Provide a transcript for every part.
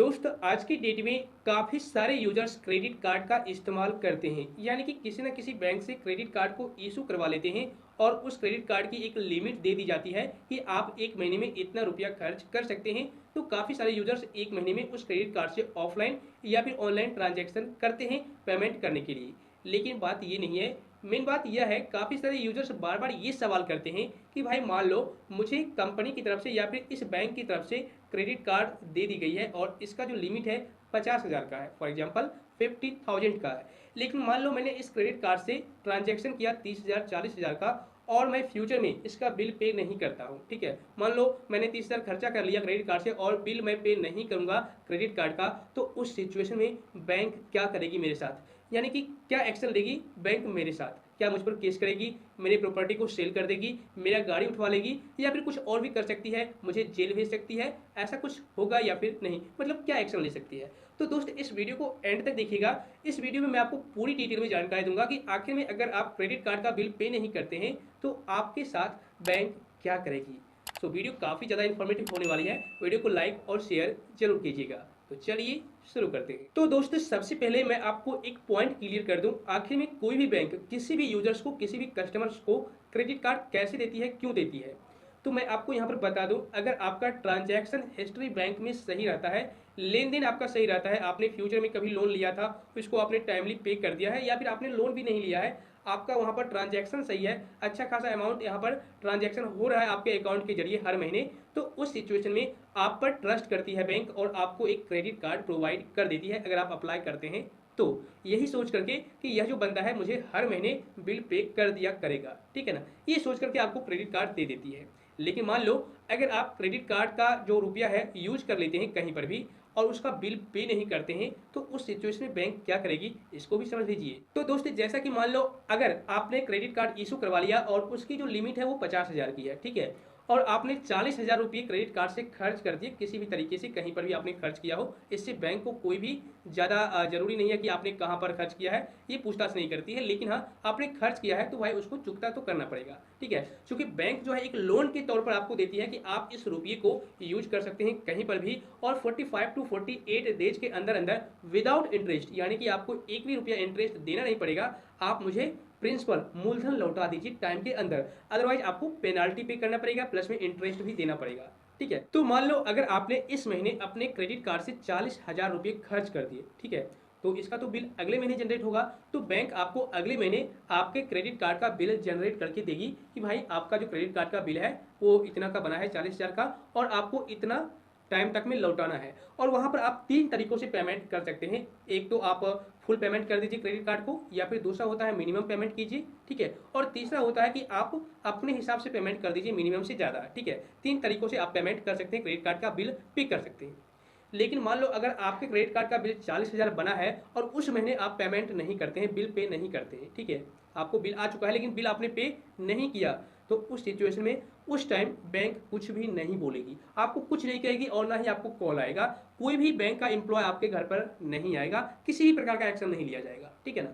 दोस्तों आज की डेट में काफ़ी सारे यूजर्स क्रेडिट कार्ड का इस्तेमाल करते हैं, यानी कि किसी न किसी बैंक से क्रेडिट कार्ड को इशू करवा लेते हैं और उस क्रेडिट कार्ड की एक लिमिट दे दी जाती है कि आप एक महीने में इतना रुपया खर्च कर सकते हैं। तो काफ़ी सारे यूजर्स एक महीने में उस क्रेडिट कार्ड से ऑफलाइन या फिर ऑनलाइन ट्रांजैक्शन करते हैं पेमेंट करने के लिए। लेकिन बात ये नहीं है, मेन बात यह है काफ़ी सारे यूजर्स बार बार ये सवाल करते हैं कि भाई मान लो मुझे कंपनी की तरफ से या फिर इस बैंक की तरफ से क्रेडिट कार्ड दे दी गई है और इसका जो लिमिट है 50,000 का है, फॉर एग्जांपल 50,000 का है। लेकिन मान लो मैंने इस क्रेडिट कार्ड से ट्रांजैक्शन किया 30,000 40,000 का और मैं फ्यूचर में इसका बिल पे नहीं करता हूँ। ठीक है, मान लो मैंने 30,000 खर्चा कर लिया क्रेडिट कार्ड से और बिल मैं पे नहीं करूँगा क्रेडिट कार्ड का, तो उस सिचुएशन में बैंक क्या करेगी मेरे साथ, यानी कि क्या एक्शन लेगी बैंक मेरे साथ? क्या मुझ पर केस करेगी, मेरी प्रॉपर्टी को सेल कर देगी, मेरा गाड़ी उठवा लेगी या फिर कुछ और भी कर सकती है, मुझे जेल भेज सकती है? ऐसा कुछ होगा या फिर नहीं, मतलब क्या एक्शन ले सकती है? तो दोस्त इस वीडियो को एंड तक देखिएगा। इस वीडियो में मैं आपको पूरी डिटेल में जानकारी दूंगा कि आखिर में अगर आप क्रेडिट कार्ड का बिल पे नहीं करते हैं तो आपके साथ बैंक क्या करेगी। सो वीडियो काफ़ी ज़्यादा इन्फॉर्मेटिव होने वाली है, वीडियो को लाइक और शेयर जरूर कीजिएगा। तो चलिए शुरू करते हैं। तो दोस्तों सबसे पहले मैं आपको एक पॉइंट क्लियर कर दूं, आखिर में कोई भी बैंक किसी भी यूजर्स को, किसी भी कस्टमर्स को क्रेडिट कार्ड कैसे देती है, क्यों देती है। तो मैं आपको यहाँ पर बता दूं, अगर आपका ट्रांजैक्शन हिस्ट्री बैंक में सही रहता है, लेन देन आपका सही रहता है, आपने फ्यूचर में कभी लोन लिया था उसको आपने टाइमली पे कर दिया है या फिर आपने लोन भी नहीं लिया है, आपका वहाँ पर ट्रांजैक्शन सही है, अच्छा खासा अमाउंट यहाँ पर ट्रांजैक्शन हो रहा है आपके अकाउंट के जरिए हर महीने, तो उस सिचुएशन में आप पर ट्रस्ट करती है बैंक और आपको एक क्रेडिट कार्ड प्रोवाइड कर देती है अगर आप अप्लाई करते हैं तो, यही सोच करके कि यह जो बंदा है मुझे हर महीने बिल पे कर दिया करेगा, ठीक है ना, ये सोच करके आपको क्रेडिट कार्ड दे देती है। लेकिन मान लो अगर आप क्रेडिट कार्ड का जो रुपया है यूज कर लेते हैं कहीं पर भी और उसका बिल पे नहीं करते हैं तो उस सिचुएशन में बैंक क्या करेगी, इसको भी समझ लीजिए। तो दोस्तों जैसा कि मान लो अगर आपने क्रेडिट कार्ड इशू करवा लिया और उसकी जो लिमिट है वो 50,000 की है, ठीक है, और आपने 40,000 रुपये क्रेडिट कार्ड से खर्च कर दिए, किसी भी तरीके से कहीं पर भी आपने खर्च किया हो, इससे बैंक को कोई भी ज़्यादा जरूरी नहीं है कि आपने कहाँ पर खर्च किया है, ये पूछताछ नहीं करती है। लेकिन हाँ, आपने खर्च किया है तो भाई उसको चुकता तो करना पड़ेगा, ठीक है, क्योंकि बैंक जो है एक लोन के तौर पर आपको देती है कि आप इस रुपये को यूज कर सकते हैं कहीं पर भी और 45 टू 48 डेज के अंदर अंदर विदाउट इंटरेस्ट, यानी कि आपको एक भी रुपया इंटरेस्ट देना नहीं पड़ेगा, आप मुझे प्रिंसिपल मूलधन लौटा दीजिए टाइम के अंदर, अदरवाइज आपको पेनाल्टी पे करना पड़ेगा प्लस में इंटरेस्ट भी देना पड़ेगा, ठीक है। तो मान लो अगर आपने इस महीने अपने क्रेडिट कार्ड से 40,000 रुपये खर्च कर दिए, ठीक है, तो इसका तो बिल अगले महीने जनरेट होगा, तो बैंक आपको अगले महीने आपके क्रेडिट कार्ड का बिल जनरेट करके देगी कि भाई आपका जो क्रेडिट कार्ड का बिल है वो इतना का बना है 40,000 का और आपको इतना टाइम तक में लौटाना है। और वहाँ पर आप 3 तरीकों से पेमेंट कर सकते हैं, एक तो आप फुल पेमेंट कर दीजिए क्रेडिट कार्ड को, या फिर दूसरा होता है मिनिमम पेमेंट कीजिए, ठीक है, और तीसरा होता है कि आप अपने हिसाब से पेमेंट कर दीजिए मिनिमम से ज़्यादा, ठीक है। 3 तरीकों से आप पेमेंट कर सकते हैं, क्रेडिट कार्ड का बिल पे कर सकते हैं। लेकिन मान लो अगर आपके क्रेडिट कार्ड का बिल 40,000 बना है और उस महीने आप पेमेंट नहीं करते हैं, बिल पे नहीं करते हैं, ठीक है, आपको बिल आ चुका है लेकिन बिल आपने पे नहीं किया, तो उस सिचुएशन में उस टाइम बैंक कुछ भी नहीं बोलेगी, आपको कुछ नहीं कहेगी और ना ही आपको कॉल आएगा, कोई भी बैंक का एम्प्लॉय आपके घर पर नहीं आएगा, किसी भी प्रकार का एक्शन नहीं लिया जाएगा, ठीक है ना।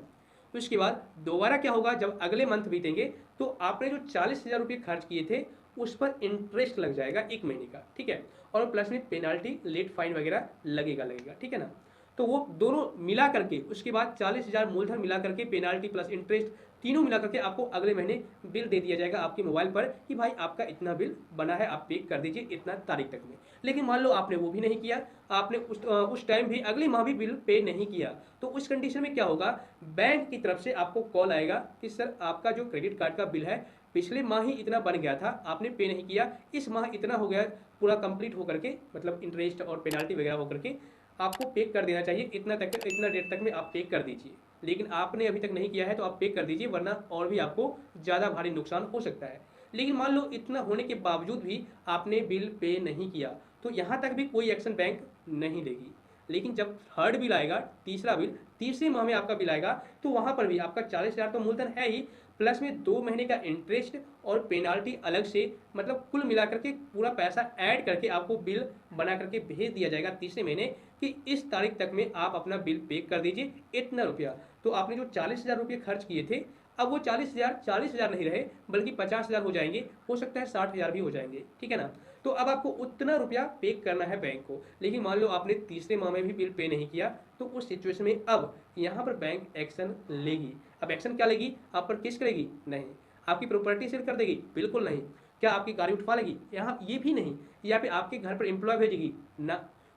तो इसके बाद दोबारा क्या होगा, जब अगले मंथ बीतेंगे तो आपने जो 40,000 रुपये खर्च किए थे उस पर इंटरेस्ट लग जाएगा एक महीने का, ठीक है, और प्लस में पेनाल्टी लेट फाइन वगैरह लगेगा, ठीक है ना। तो वो दोनों मिला करके उसके बाद 40,000 मूलधन मिला करके पेनाल्टी प्लस इंटरेस्ट तीनों मिला करके आपको अगले महीने बिल दे दिया जाएगा आपके मोबाइल पर कि भाई आपका इतना बिल बना है, आप पे कर दीजिए इतना तारीख तक में। लेकिन मान लो आपने वो भी नहीं किया, आपने उस टाइम भी अगले माह भी बिल पे नहीं किया, तो उस कंडीशन में क्या होगा, बैंक की तरफ से आपको कॉल आएगा कि सर आपका जो क्रेडिट कार्ड का बिल है पिछले माह ही इतना बन गया था, आपने पे नहीं किया, इस माह इतना हो गया पूरा कंप्लीट होकर के, मतलब इंटरेस्ट और पेनाल्टी वगैरह होकर के आपको पे कर देना चाहिए, इतना डेट तक में आप पे कर दीजिए। लेकिन आपने अभी तक नहीं किया है तो आप पे कर दीजिए, वरना और भी आपको ज़्यादा भारी नुकसान हो सकता है। लेकिन मान लो इतना होने के बावजूद भी आपने बिल पे नहीं किया तो यहाँ तक भी कोई एक्शन बैंक नहीं लेगी। लेकिन जब थर्ड बिल आएगा, तीसरा बिल, तीसरे माह में आपका बिल आएगा, तो वहाँ पर भी आपका 40,000 तो मूलधन है ही, प्लस में 2 महीने का इंटरेस्ट और पेनाल्टी अलग से, मतलब कुल मिलाकर के पूरा पैसा ऐड करके आपको बिल बना करके भेज दिया जाएगा तीसरे महीने कि इस तारीख तक में आप अपना बिल पे कर दीजिए इतना रुपया। तो आपने जो 40,000 रुपये खर्च किए थे अब वो 40,000 नहीं रहे बल्कि 50,000 हो जाएंगे, हो सकता है 60,000 भी हो जाएंगे, ठीक है ना। तो अब आपको उतना रुपया पे करना है बैंक को। लेकिन मान लो आपने तीसरे माह में भी बिल पे नहीं किया, तो उस सिचुएशन में अब यहाँ पर बैंक एक्शन लेगी। अब एक्शन क्या लेगी? आप पर केस करेगी? नहीं। आपकी प्रॉपर्टी सेल कर देगी? बिल्कुल नहीं। क्या आपकी गाड़ी उठवा लेगी? यहाँ ये भी नहीं। या फिर आपके घर पर एम्प्लॉय भेजेगी? ना,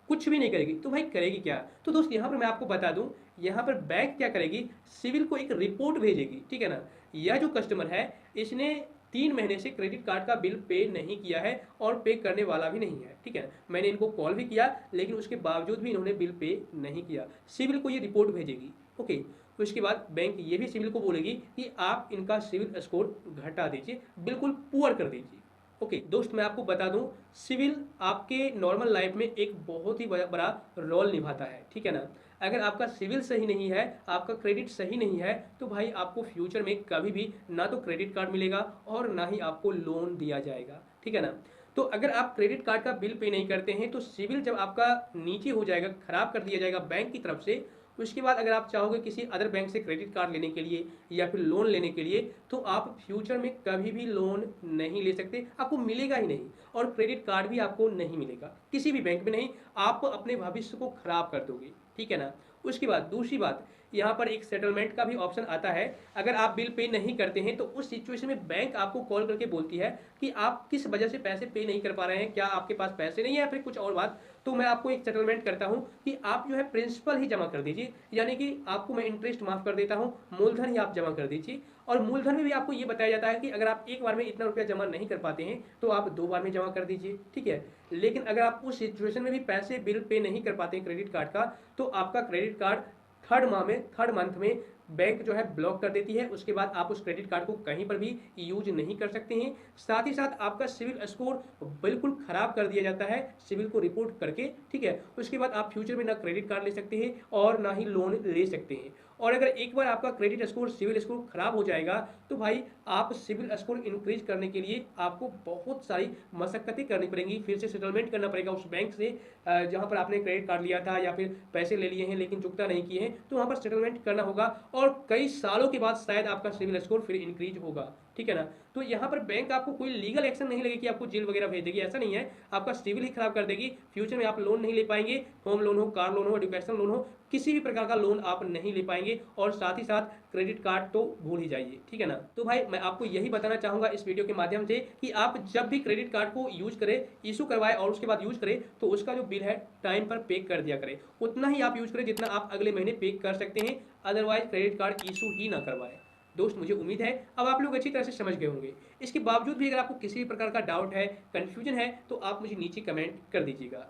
कुछ भी नहीं करेगी। तो भाई करेगी क्या? तो दोस्त यहाँ पर मैं आपको बता दूं, यहाँ पर बैंक क्या करेगी, सिविल को एक रिपोर्ट भेजेगी, ठीक है ना। यह जो कस्टमर है इसने 3 महीने से क्रेडिट कार्ड का बिल पे नहीं किया है और पे करने वाला भी नहीं है, ठीक है। मैंने इनको कॉल भी किया लेकिन उसके बावजूद भी इन्होंने बिल पे नहीं किया। सिविल को ये रिपोर्ट भेजेगी, ओके। उसके बाद बैंक ये भी सिविल को बोलेगी कि आप इनका सिविल स्कोर घटा दीजिए, बिल्कुल पुअर कर दीजिए। ओके दोस्त, मैं आपको बता दूं, सिविल आपके नॉर्मल लाइफ में एक बहुत ही बड़ा रोल निभाता है, ठीक है ना। अगर आपका सिविल सही नहीं है, आपका क्रेडिट सही नहीं है, तो भाई आपको फ्यूचर में कभी भी ना तो क्रेडिट कार्ड मिलेगा और ना ही आपको लोन दिया जाएगा, ठीक है ना। तो अगर आप क्रेडिट कार्ड का बिल पे नहीं करते हैं तो सिविल जब आपका नीचे हो जाएगा, खराब कर दिया जाएगा बैंक की तरफ से, उसके बाद अगर आप चाहोगे किसी अदर बैंक से क्रेडिट कार्ड लेने के लिए या फिर लोन लेने के लिए, तो आप फ्यूचर में कभी भी लोन नहीं ले सकते, आपको मिलेगा ही नहीं। और क्रेडिट कार्ड भी आपको नहीं मिलेगा, किसी भी बैंक में नहीं। आप अपने भविष्य को खराब कर दोगे, ठीक है ना। उसके बाद दूसरी बात, यहाँ पर एक सेटलमेंट का भी ऑप्शन आता है। अगर आप बिल पे नहीं करते हैं तो उस सिचुएशन में बैंक आपको कॉल करके बोलती है कि आप किस वजह से पैसे पे नहीं कर पा रहे हैं, क्या आपके पास पैसे नहीं है या फिर कुछ और बात। तो मैं आपको एक सेटलमेंट करता हूँ कि आप जो है प्रिंसिपल ही जमा कर दीजिए, यानी कि आपको मैं इंटरेस्ट माफ कर देता हूँ, मूलधन ही आप जमा कर दीजिए। और मूलधन में भी आपको ये बताया जाता है कि अगर आप एक बार में इतना रुपया जमा नहीं कर पाते हैं तो आप 2 बार में जमा कर दीजिए, ठीक है। लेकिन अगर आप उस सिचुएशन में भी पैसे बिल पे नहीं कर पाते हैं क्रेडिट कार्ड का, तो आपका क्रेडिट कार्ड थर्ड मंथ में बैंक जो है ब्लॉक कर देती है। उसके बाद आप उस क्रेडिट कार्ड को कहीं पर भी यूज नहीं कर सकते हैं। साथ ही साथ आपका सिविल स्कोर बिल्कुल खराब कर दिया जाता है सिविल को रिपोर्ट करके, ठीक है। उसके बाद आप फ्यूचर में ना क्रेडिट कार्ड ले सकते हैं और ना ही लोन ले सकते हैं। और अगर एक बार आपका क्रेडिट स्कोर सिविल स्कोर खराब हो जाएगा तो भाई आप सिविल स्कोर इंक्रीज करने के लिए आपको बहुत सारी मशक्कतें करनी पड़ेंगी, फिर से सेटलमेंट करना पड़ेगा उस बैंक से जहां पर आपने क्रेडिट कार्ड लिया था या फिर पैसे ले लिए हैं लेकिन चुकता नहीं किए हैं, तो वहां पर सेटलमेंट करना होगा और कई सालों के बाद शायद आपका सिविल स्कोर फिर इंक्रीज होगा, ठीक है ना। तो यहाँ पर बैंक आपको कोई लीगल एक्शन नहीं लगेगी, आपको जेल वगैरह भेज देगी, ऐसा नहीं है। आपका सिविल ही खराब कर देगी, फ्यूचर में आप लोन नहीं ले पाएंगे, होम लोन हो, कार लोन हो, एजुकेशन लोन हो, किसी भी प्रकार का लोन आप नहीं ले पाएंगे। और साथ ही साथ क्रेडिट कार्ड तो भूल ही जाइए, ठीक है ना। तो भाई मैं आपको यही बताना चाहूंगा इस वीडियो के माध्यम से कि आप जब भी क्रेडिट कार्ड को यूज करें, इशू करवाए और उसके बाद यूज करें, तो उसका जो बिल है टाइम पर पे कर दिया करें। उतना ही आप यूज करें जितना आप अगले महीने पे कर सकते हैं, अदरवाइज क्रेडिट कार्ड इशू ही ना करवाएं। दोस्त मुझे उम्मीद है अब आप लोग अच्छी तरह से समझ गए होंगे। इसके बावजूद भी अगर आपको किसी भी प्रकार का डाउट है, कंफ्यूजन है, तो आप मुझे नीचे कमेंट कर दीजिएगा।